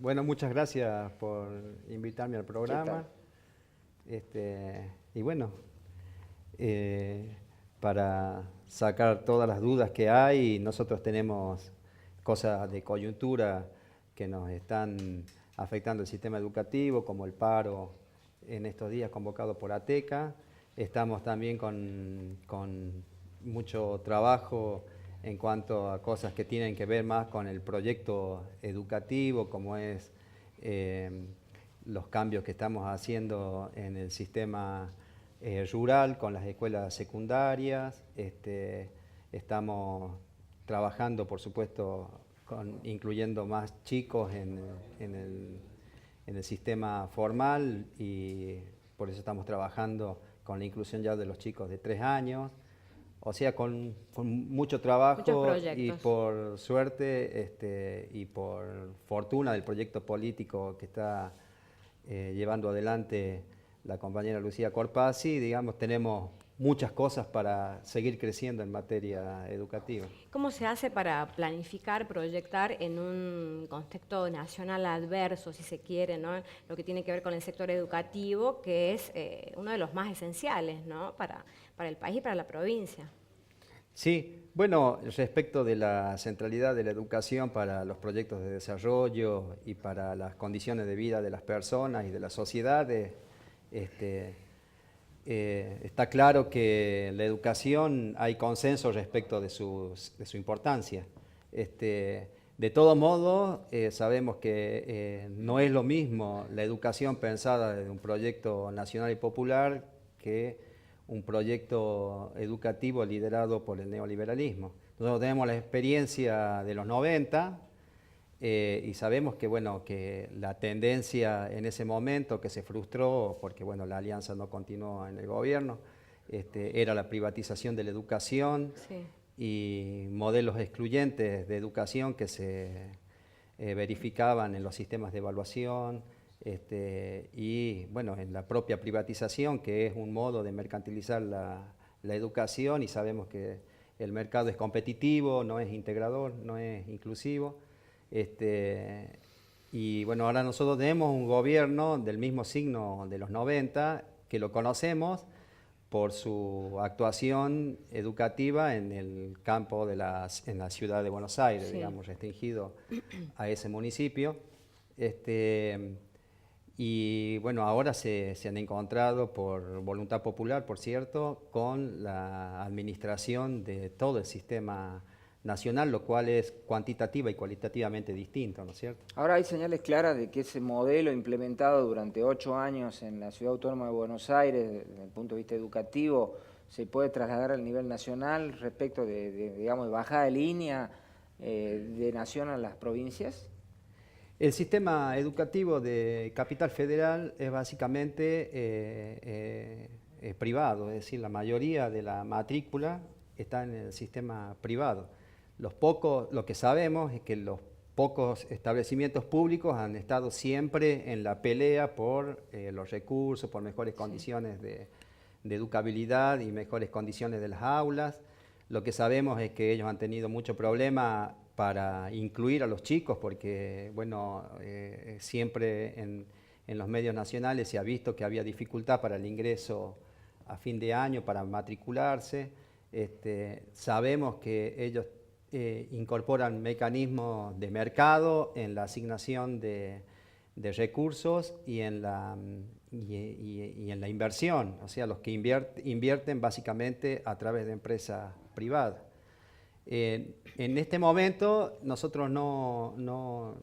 Bueno, muchas gracias por invitarme al ¿Qué programa. tal? Y bueno, eh, para sacar todas las dudas que hay, nosotros tenemos cosas de coyuntura que nos están afectando el sistema educativo, como el paro en estos días convocado por ATECA. Estamos también con mucho trabajo en cuanto a cosas que tienen que ver más con el proyecto educativo, como es eh, los cambios que estamos haciendo en el sistema rural con las escuelas secundarias. Estamos trabajando, por supuesto, incluyendo más chicos en el sistema formal, y por eso estamos trabajando con la inclusión ya de los chicos de 3 años. O sea, con mucho Muchos trabajo y proyectos. por suerte y por fortuna del proyecto político que está llevando adelante la compañera Lucía Corpazzi, digamos, tenemos muchas cosas para seguir creciendo en materia educativa. ¿Cómo se hace para planificar, proyectar en un contexto nacional adverso, si se quiere, ¿no? Lo que tiene que ver con el sector educativo, que es uno de los más esenciales, ¿no? Para el país y para la provincia. Sí, bueno, respecto de la centralidad de la educación para los proyectos de desarrollo y para las condiciones de vida de las personas y de las sociedades, este, está claro que la educación hay consenso respecto de su importancia. De todo modo, sabemos que no es lo mismo la educación pensada desde un proyecto nacional y popular que un proyecto educativo liderado por el neoliberalismo. Nosotros tenemos la experiencia de los 90 y sabemos que, bueno, que la tendencia en ese momento que se frustró porque, bueno, la alianza no continuó en el gobierno, era la privatización de la educación Sí. y modelos excluyentes de educación que se verificaban en los sistemas de evaluación, y bueno, en la propia privatización, que es un modo de mercantilizar la educación, y sabemos que el mercado es competitivo, no es integrador, no es inclusivo. Y bueno, ahora nosotros tenemos un gobierno del mismo signo de los 90, que lo conocemos por su actuación educativa en el campo en la ciudad de Buenos Aires, Sí. digamos, restringido a ese municipio. Este, y bueno, ahora se han encontrado por voluntad popular, por cierto, con la administración de todo el sistema nacional, lo cual es cuantitativa y cualitativamente distinto, ¿no es cierto? Ahora hay señales claras de que ese modelo implementado durante 8 años en la Ciudad Autónoma de Buenos Aires, desde el punto de vista educativo, se puede trasladar al nivel nacional respecto digamos, de bajada de línea de nación a las provincias. El sistema educativo de Capital Federal es básicamente privado, es decir, la mayoría de la matrícula está en el sistema privado. Lo que sabemos es que los pocos establecimientos públicos han estado siempre en la pelea por los recursos, por mejores condiciones de educabilidad y mejores condiciones de las aulas. Lo que sabemos es que ellos han tenido mucho problema para incluir a los chicos, porque bueno, siempre en los medios nacionales se ha visto que había dificultad para el ingreso a fin de año, para matricularse. Sabemos que ellos incorporan mecanismos de mercado en la asignación de recursos y en la inversión, o sea, los que invierten básicamente a través de empresas privadas. En este momento nosotros no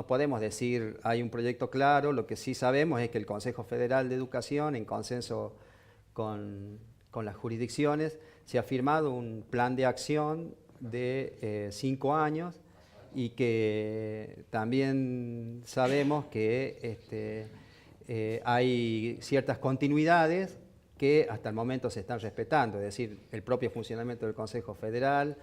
podemos decir hay un proyecto claro. Lo que sí sabemos es que el Consejo Federal de Educación, en consenso con las jurisdicciones, se ha firmado un plan de acción de 5 años, y que también sabemos que hay ciertas continuidades que hasta el momento se están respetando, es decir, el propio funcionamiento del Consejo Federal.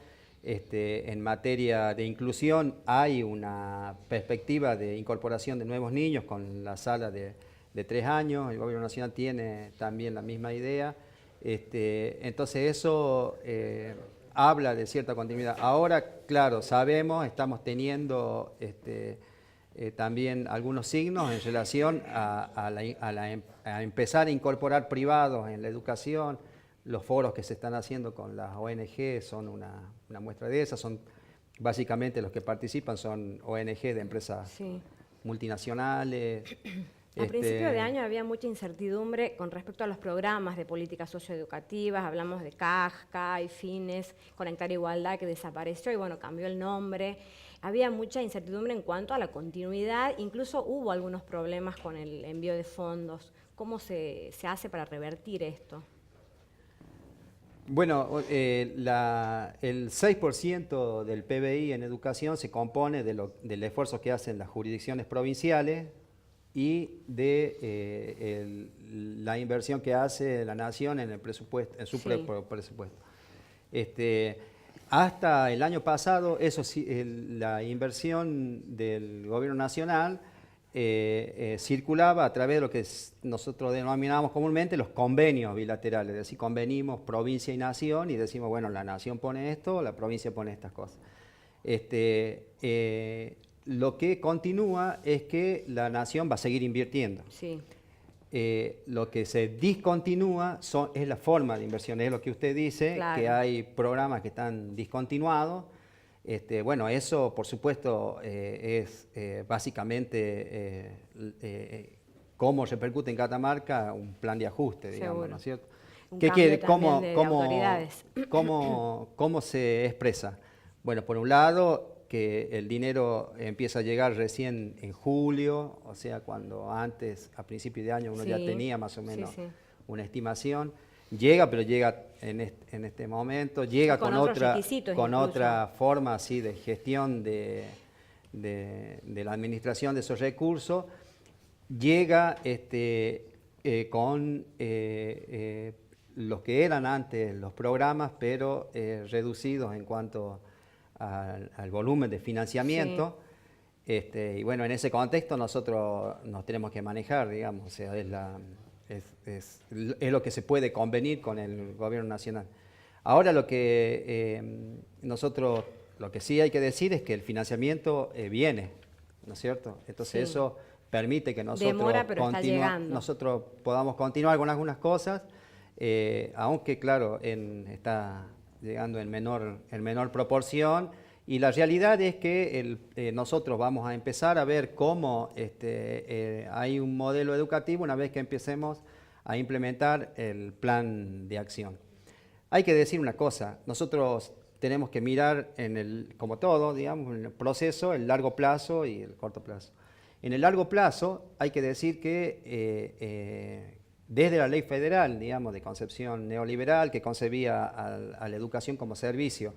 En materia de inclusión hay una perspectiva de incorporación de nuevos niños con la sala de 3 años, el Gobierno Nacional tiene también la misma idea. Entonces eso habla de cierta continuidad. Ahora, claro, sabemos, estamos teniendo también algunos signos en relación a empezar a incorporar privados en la educación. Los foros que se están haciendo con las ONG son una muestra de esas. Son básicamente los que participan son ONG de empresas Sí. multinacionales. A principio de año había mucha incertidumbre con respecto a los programas de políticas socioeducativas. Hablamos de CAJ, CAI, FINES, Conectar Igualdad, que desapareció y bueno, cambió el nombre. Había mucha incertidumbre en cuanto a la continuidad, incluso hubo algunos problemas con el envío de fondos. ¿Cómo se hace para revertir esto? Bueno, el 6% del PBI en educación se compone del esfuerzo que hacen las jurisdicciones provinciales y de la inversión que hace la Nación en el presupuesto, en su propio presupuesto. Hasta el año pasado, eso sí, la inversión del gobierno nacional circulaba a través de lo que nosotros denominamos comúnmente los convenios bilaterales, es decir, convenimos provincia y nación y decimos, bueno, la nación pone esto, la provincia pone estas cosas. Lo que continúa es que la nación va a seguir invirtiendo. Sí. Lo que se discontinúa es la forma de inversión, es lo que usted dice, claro, que hay programas que están discontinuados. Bueno, eso por supuesto es básicamente cómo repercute en Catamarca un plan de ajuste, digamos, ¿no es cierto? ¿Qué quiere? ¿Cómo se expresa? Bueno, por un lado, que el dinero empieza a llegar recién en julio, o sea, cuando antes, a principios de año, uno ya tenía más o menos una estimación. Llega, pero llega en este momento, llega con otra forma así de gestión de la administración de esos recursos. Llega con los que eran antes los programas, pero reducidos en cuanto al volumen de financiamiento. Y bueno, en ese contexto nosotros nos tenemos que manejar, digamos, o sea, es lo que se puede convenir con el gobierno nacional. Ahora lo que sí hay que decir es que el financiamiento viene, ¿no es cierto? Entonces eso permite que nosotros podamos continuar con algunas cosas, aunque claro, está llegando en menor proporción, y la realidad es que nosotros vamos a empezar a ver cómo hay un modelo educativo una vez que empecemos a implementar el plan de acción. Hay que decir una cosa, nosotros tenemos que mirar como todo, digamos, en el proceso, el largo plazo y el corto plazo. En el largo plazo hay que decir que desde la ley federal, digamos, de concepción neoliberal, que concebía a la educación como servicio,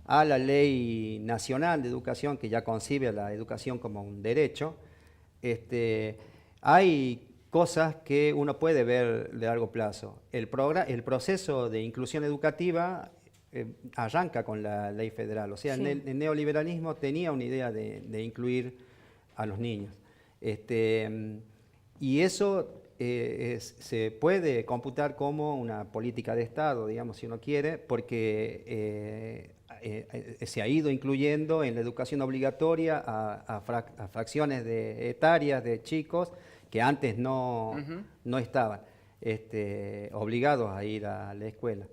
a la ley nacional de educación, que ya concibe a la educación como un derecho, hay cosas que uno puede ver de largo plazo. El proceso de inclusión educativa arranca con la ley federal, o sea, el neoliberalismo tenía una idea de incluir a los niños. Y eso se puede computar como una política de Estado, digamos, si uno quiere, porque se ha ido incluyendo en la educación obligatoria a fracciones etarias de chicos que antes no estaban obligados a ir a la escuela.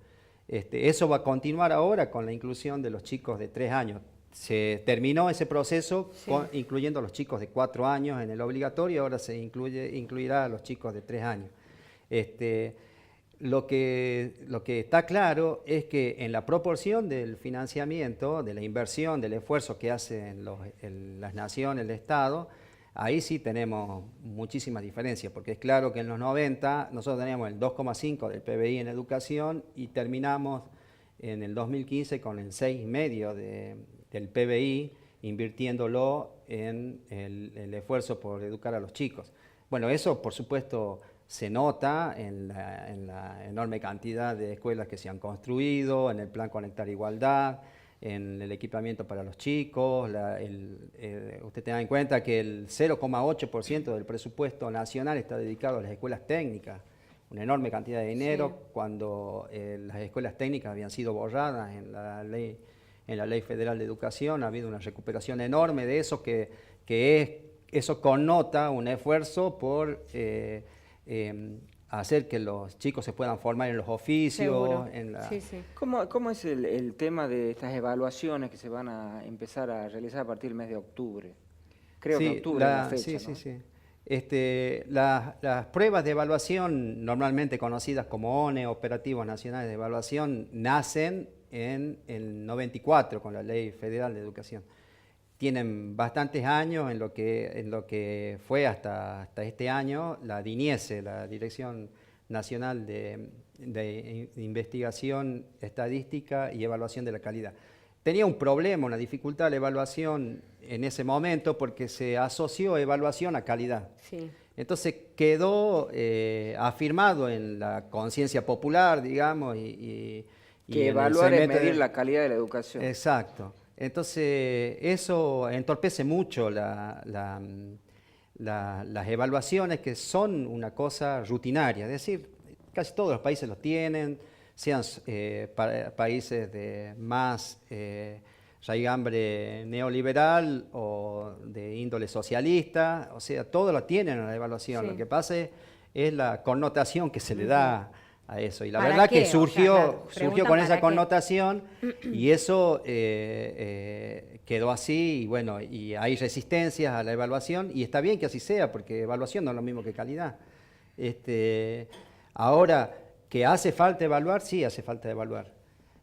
Eso va a continuar ahora con la inclusión de los chicos de 3 años. Se terminó ese proceso incluyendo a los chicos de 4 años en el obligatorio, ahora se incluirá a los chicos de 3 años. Lo que está claro es que en la proporción del financiamiento, de la inversión, del esfuerzo que hacen las naciones, el Estado, ahí sí tenemos muchísimas diferencias, porque es claro que en los 90 nosotros teníamos el 2,5 del PBI en educación y terminamos en el 2015 con el 6,5 del PBI, invirtiéndolo en el esfuerzo por educar a los chicos. Bueno, eso por supuesto se nota en la enorme cantidad de escuelas que se han construido, en el plan Conectar Igualdad, en el equipamiento para los chicos. Usted tenga en cuenta que el 0,8% del presupuesto nacional está dedicado a las escuelas técnicas, una enorme cantidad de dinero, cuando las escuelas técnicas habían sido borradas en la Ley Federal de Educación. Ha habido una recuperación enorme de eso que es eso connota un esfuerzo por hacer que los chicos se puedan formar en los oficios. Seguro. En la... Sí, sí. ¿Cómo es el tema de estas evaluaciones que se van a empezar a realizar a partir del mes de octubre? Creo que octubre es la fecha, sí, ¿no? sí. Las pruebas de evaluación, normalmente conocidas como ONE, Operativos Nacionales de Evaluación, nacen en el 94 con la Ley Federal de Educación. Tienen bastantes años en lo que fue hasta este año la DINIESE, la Dirección Nacional de Investigación, Estadística y Evaluación de la Calidad. Tenía un problema, una dificultad la evaluación en ese momento porque se asoció evaluación a calidad. Sí. Entonces quedó afirmado en la conciencia popular, digamos, y Que en el evaluar es segmento medir la calidad de la educación. Exacto. Entonces eso entorpece mucho las evaluaciones, que son una cosa rutinaria, es decir, casi todos los países lo tienen, sean países de más raigambre neoliberal o de índole socialista, o sea, todos lo tienen en la evaluación. Sí. Lo que pasa es la connotación que se le da a eso. Y la ¿Para verdad qué? que O sea, claro, surgió preguntan con esa para qué. connotación y eso quedó así, y bueno, y hay resistencias a la evaluación, y está bien que así sea, porque evaluación no es lo mismo que calidad. Ahora, que hace falta evaluar, sí hace falta evaluar.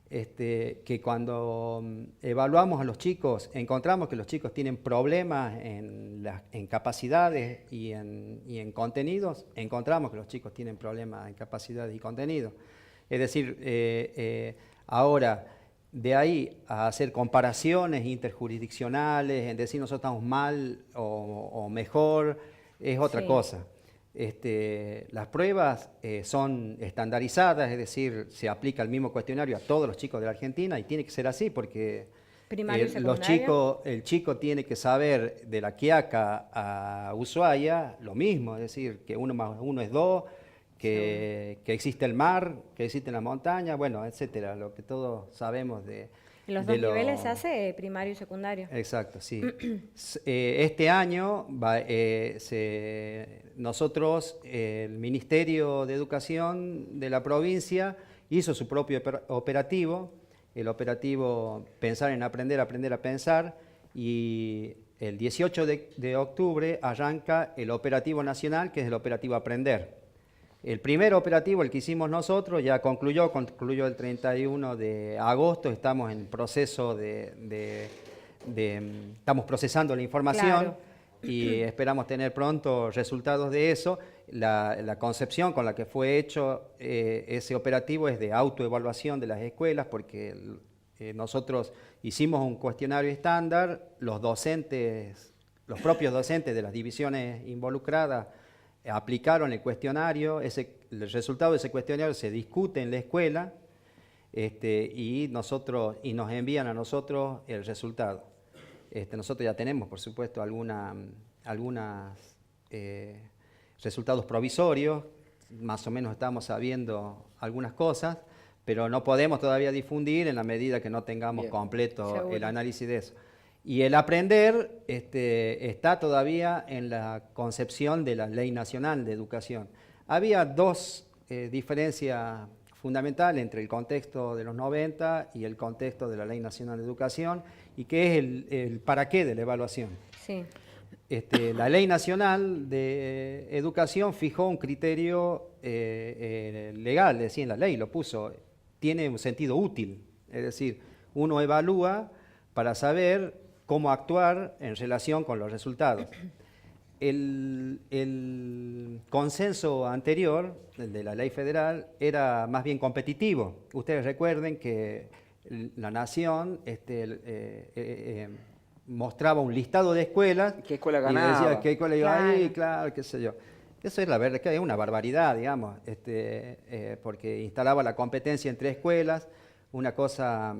Que cuando evaluamos a los chicos, encontramos que los chicos tienen problemas en capacidades y en contenidos, encontramos que los chicos tienen problemas en capacidades y contenidos. Es decir, ahora, de ahí a hacer comparaciones interjurisdiccionales, en decir nosotros estamos mal o mejor, es otra Sí. cosa. Las pruebas son estandarizadas, es decir, se aplica el mismo cuestionario a todos los chicos de la Argentina y tiene que ser así porque Primaria y secundaria. el chico tiene que saber de La Quiaca a Ushuaia lo mismo, es decir, que 1 más 1 es 2, que existe el mar, que existe la montaña, bueno, etcétera, lo que todos sabemos de... En los de dos niveles se hace primario y secundario. Exacto, sí. Este año nosotros, el Ministerio de Educación de la provincia hizo su propio operativo, el operativo Pensar en Aprender, Aprender a Pensar, y el 18 de octubre arranca el operativo nacional, que es el operativo Aprender. El primer operativo, el que hicimos nosotros, ya concluyó el 31 de agosto, estamos en proceso estamos procesando la información. Claro. Y esperamos tener pronto resultados de eso. La concepción con la que fue hecho ese operativo es de autoevaluación de las escuelas, porque nosotros hicimos un cuestionario estándar, los propios docentes de las divisiones involucradas aplicaron el cuestionario, el resultado de ese cuestionario se discute en la escuela y nos envían a nosotros el resultado. Nosotros ya tenemos, por supuesto, algunos resultados provisorios, más o menos estamos sabiendo algunas cosas, pero no podemos todavía difundir en la medida que no tengamos completo Seguro. el análisis de eso. Y el aprender está todavía en la concepción de la Ley Nacional de Educación. Había dos diferencias fundamentales entre el contexto de los 90 y el contexto de la Ley Nacional de Educación, y que es el para qué de la evaluación. Sí. La Ley Nacional de Educación fijó un criterio legal, es decir, en la ley lo puso, tiene un sentido útil, es decir, uno evalúa para saber cómo actuar en relación con los resultados. El consenso anterior, el de la ley federal, era más bien competitivo. Ustedes recuerden que la Nación mostraba un listado de escuelas. ¿Qué escuela y ganaba? decía qué escuela iba Claro. ahí, claro, qué sé yo. Eso es la verdad que es una barbaridad, digamos, porque instalaba la competencia entre escuelas, una cosa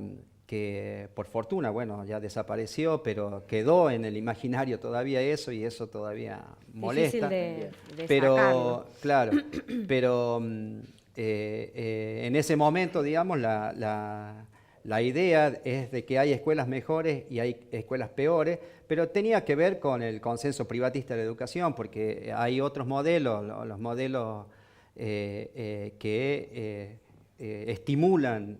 que por fortuna, bueno, ya desapareció, pero quedó en el imaginario todavía eso, y eso todavía molesta. Difícil de pero, sacarlo. claro, pero en ese momento, digamos, la la idea es de que hay escuelas mejores y hay escuelas peores, pero tenía que ver con el consenso privatista de la educación, porque hay otros modelos, los modelos que estimulan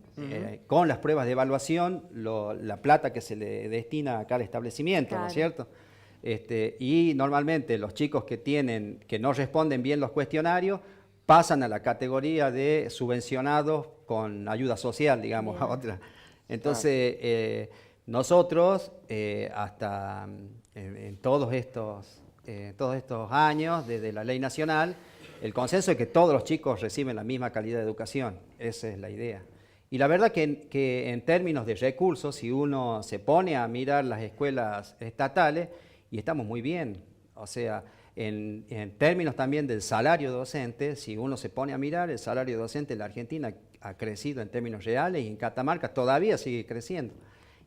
con las pruebas de evaluación la plata que se le destina a cada establecimiento, Claro. ¿no es cierto? Y normalmente los chicos que no responden bien los cuestionarios pasan a la categoría de subvencionados con ayuda social, digamos, a otra. Entonces, nosotros, hasta en todos estos años, desde la ley nacional, el consenso es que todos los chicos reciben la misma calidad de educación. Esa es la idea. Y la verdad que en términos de recursos, si uno se pone a mirar las escuelas estatales, y estamos muy bien, o sea, en términos también del salario docente, si uno se pone a mirar, el salario docente en la Argentina ha crecido en términos reales y en Catamarca todavía sigue creciendo.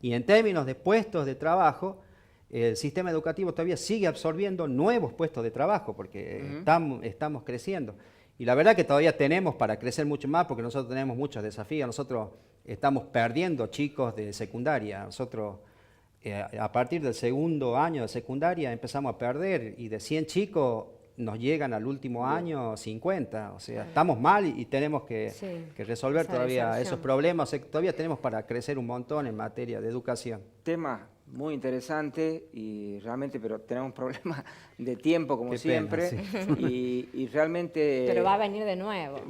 Y en términos de puestos de trabajo, el sistema educativo todavía sigue absorbiendo nuevos puestos de trabajo porque estamos creciendo. Y la verdad que todavía tenemos para crecer mucho más porque nosotros tenemos muchos desafíos. Nosotros estamos perdiendo chicos de secundaria. Nosotros a partir del segundo año de secundaria empezamos a perder y de 100 chicos nos llegan al último año 50. O sea, estamos mal y tenemos que resolver esa todavía deserción. esos problemas. O sea, todavía tenemos para crecer un montón en materia de educación. Tema muy interesante y realmente, pero tenemos problemas de tiempo como Qué siempre pena, y realmente... Pero va a venir de nuevo.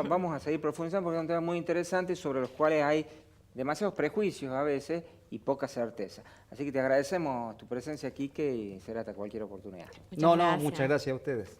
Vamos a seguir profundizando porque es un tema muy interesante sobre los cuales hay demasiados prejuicios a veces y poca certeza. Así que te agradecemos tu presencia, Quique, y será hasta cualquier oportunidad. Muchas gracias. Muchas gracias a ustedes.